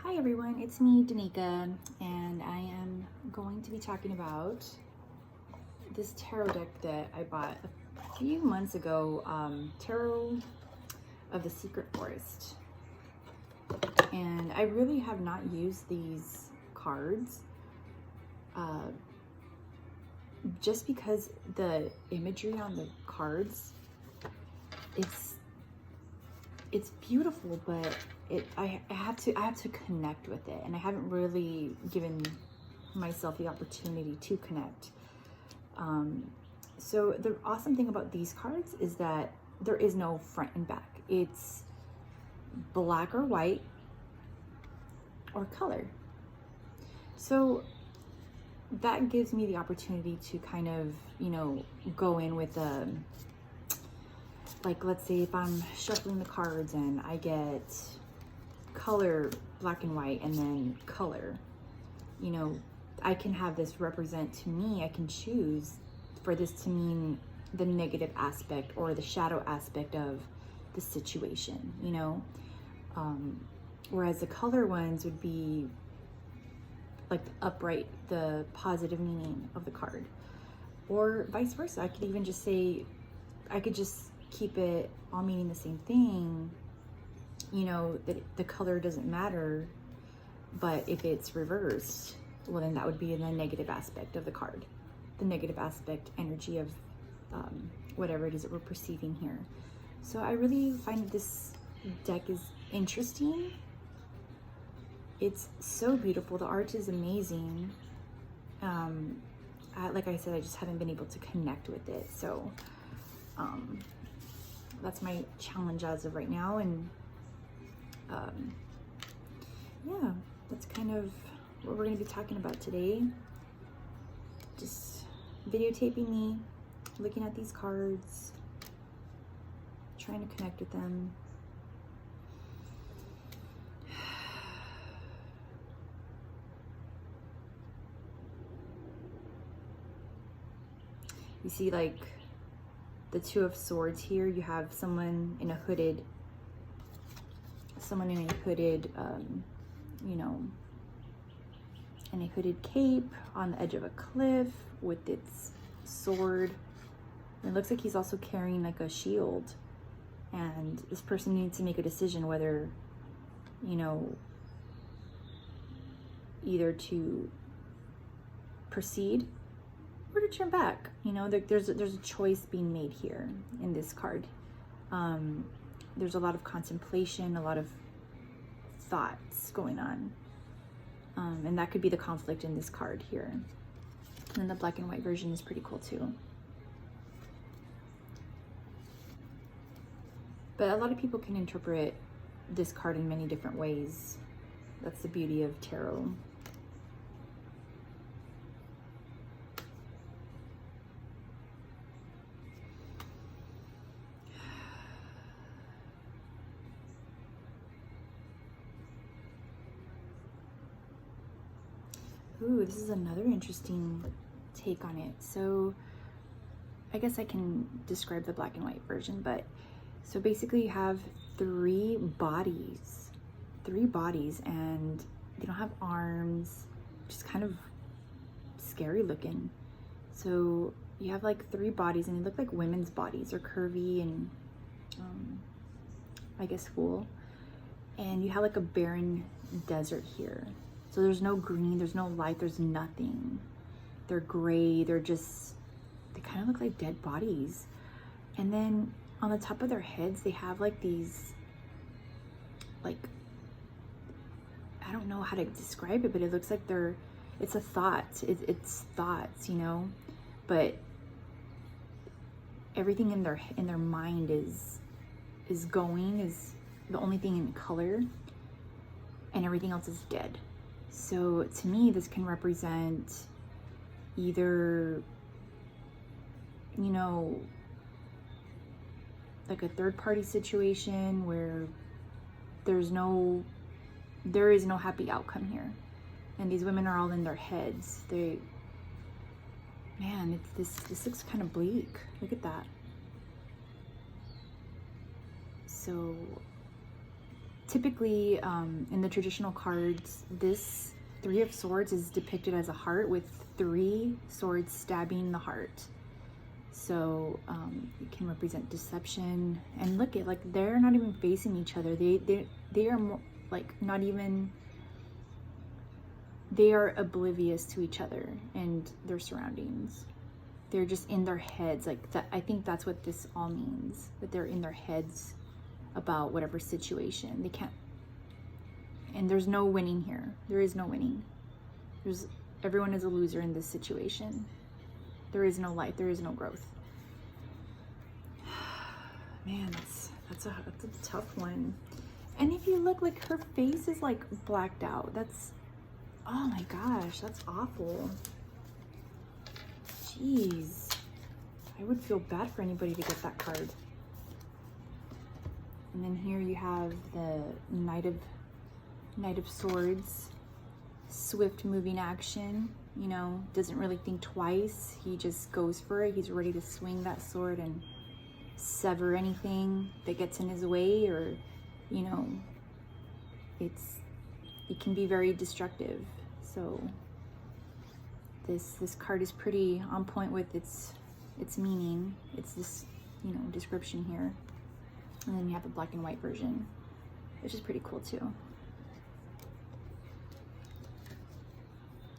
Hi everyone, it's me, Danika, and I am going to be talking about this tarot deck that I bought a few months ago, Tarot of the Secret Forest. And I really have not used these cards just because the imagery on the cards, it's beautiful, but I have to connect with it, and I haven't really given myself the opportunity to connect. So the awesome thing about these cards is that there is no front and back. It's black or white or color. So that gives me the opportunity to kind of, go in with like, let's say if I'm shuffling the cards and I get color, black and white, and then color, I can have this represent to me. I can choose for this to mean the negative aspect or the shadow aspect of the situation, whereas the color ones would be like the upright, the positive meaning of the card, or vice versa. I could even just say, I could just keep it all meaning the same thing, that the color doesn't matter, but if it's reversed, well, then that would be the negative aspect of the card, the negative aspect energy of whatever it is that we're perceiving here. So I really find this deck is interesting. It's so beautiful. The art is amazing. Like I said, I just haven't been able to connect with it. So that's my challenge as of right now. And yeah, that's kind of what we're going to be talking about today. Just videotaping me, looking at these cards, trying to connect with them. You see, like, the Two of Swords here. You have someone in a hooded, in a hooded cape on the edge of a cliff with its sword. And it looks like he's also carrying like a shield. And this person needs to make a decision whether, either to proceed or to turn back. There's a choice being made here in this card. There's a lot of contemplation, a lot of thoughts going on, and that could be the conflict in this card here. And the black and white version is pretty cool too. But a lot of people can interpret this card in many different ways. That's the beauty of tarot. Ooh, this is another interesting take on it. So I guess I can describe the black and white version, but so basically you have three bodies, and they don't have arms, just kind of scary looking. So you have like three bodies, and they look like women's bodies. They're curvy and I guess full. And you have like a barren desert here. So there's no green, there's no light, there's nothing. They're gray, they kind of look like dead bodies. And then on the top of their heads, they have like these, like, I don't know how to describe it, but it looks like it's a thought, it's thoughts, but everything in their mind is the only thing in color, and everything else is dead. So to me, this can represent either, like a third party situation where there is no happy outcome here. And these women are all in their heads. Man, this looks kind of bleak. Look at that. So typically in the traditional cards, this Three of Swords is depicted as a heart with 3 swords stabbing the heart. So it can represent deception. And look at, like, they're not even facing each other. They are more, like, not even, they are oblivious to each other and their surroundings. They're just in their heads. Like that, I think that's what this all means, that they're in their heads about whatever situation. They can't, and there's no winning here. There is no winning. Everyone is a loser in this situation. There is no life. There is no growth. Man, that's a tough one. And if you look, like, her face is like blacked out. That's, oh my gosh, that's awful. Jeez, I would feel bad for anybody to get that card. And then here you have the Knight of Swords, swift moving action, you know, doesn't really think twice. He just goes for it. He's ready to swing that sword and sever anything that gets in his way, or, you know, it can be very destructive. So this card is pretty on point with its meaning. It's this, you know, description here. And then you have the black and white version, which is pretty cool too.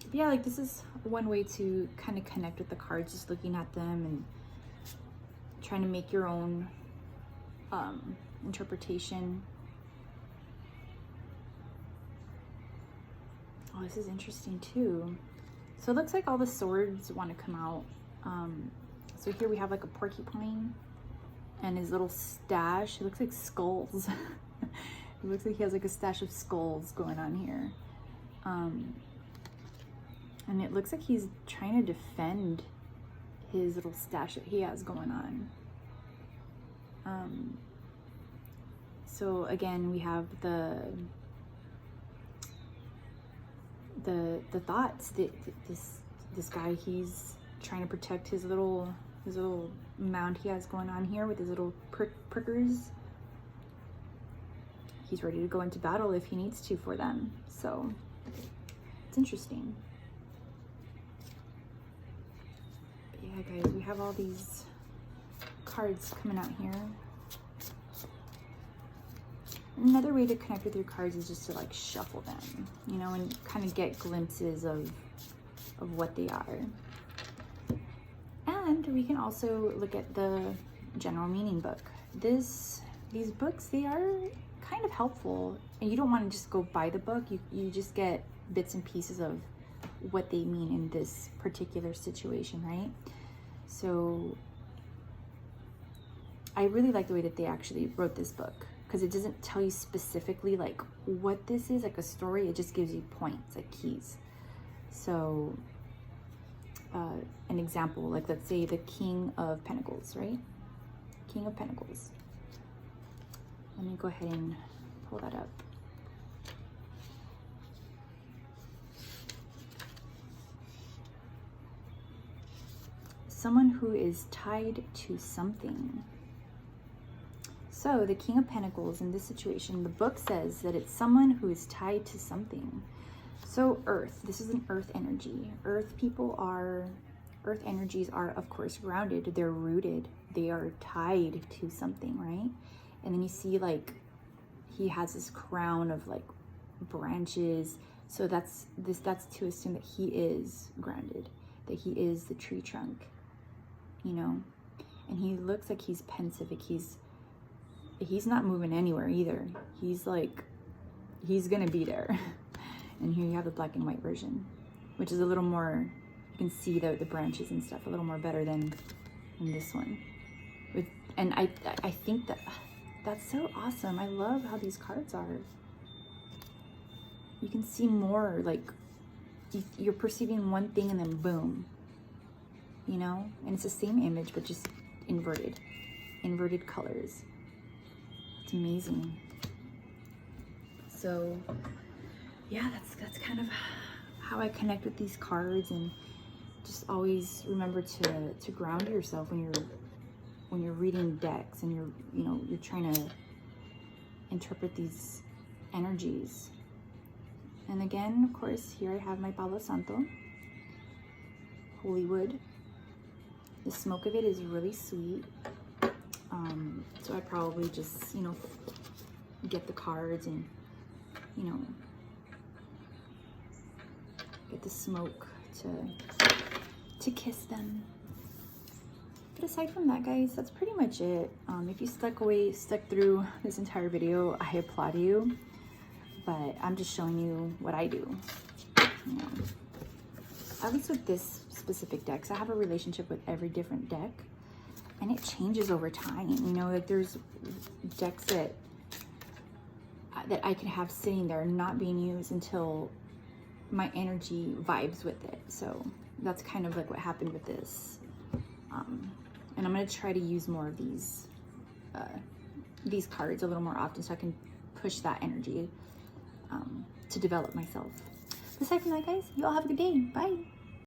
But yeah, like, this is one way to kind of connect with the cards, just looking at them and trying to make your own interpretation. Oh, this is interesting too. So it looks like all the swords want to come out. So here we have like a porcupine and his little stash. It looks like skulls. It looks like he has like a stash of skulls going on here. And it looks like he's trying to defend his little stash that he has going on. So again, we have the thoughts that this guy, he's trying to protect his little mound he has going on here with his little prickers. He's ready to go into battle if he needs to for them. So it's interesting. But yeah, guys, we have all these cards coming out here. Another way to connect with your cards is just to, like, shuffle them, you know, and kind of get glimpses of what they are. And we can also look at the general meaning book. These books, they are kind of helpful, and you don't want to just go buy the book. You just get bits and pieces of what they mean in this particular situation, right? So I really like the way that they actually wrote this book, because it doesn't tell you specifically like what this is, like a story. It just gives you points, like keys. So an example, like, let's say the King of Pentacles, right? King of Pentacles. Let me go ahead and pull that up. Someone who is tied to something. So the King of Pentacles in this situation, the book says that it's someone who is tied to something. So Earth, this is an Earth energy. Earth energies are, of course, grounded. They're rooted. They are tied to something, right? And then you see, like, he has this crown of, like, branches. So that's to assume that he is grounded, that he is the tree trunk, you know? And he looks like he's pensive. Like he's not moving anywhere either. He's like, he's gonna be there. And here you have the black and white version, which is a little more, you can see the branches and stuff a little more better than in this one. And I think that's so awesome. I love how these cards are. You can see more, like, you're perceiving one thing and then boom, you know? And it's the same image, but just inverted colors. It's amazing. So yeah, that's kind of how I connect with these cards, and just always remember to ground yourself when you're reading decks and you're trying to interpret these energies. And again, of course, here I have my Palo Santo, holy wood. The smoke of it is really sweet. So I probably just, you know, get the cards and, you know, get the smoke to kiss them. But aside from that, guys, that's pretty much it. If you stuck through this entire video, I applaud you. But I'm just showing you what I do. You know, at least with this specific deck, 'cause I have a relationship with every different deck, and it changes over time. You know, like there's decks that I could have sitting there not being used until my energy vibes with it. So that's kind of like what happened with this. And I'm gonna try to use more of these cards a little more often so I can push that energy to develop myself. Aside from that, guys, you all have a good day. Bye.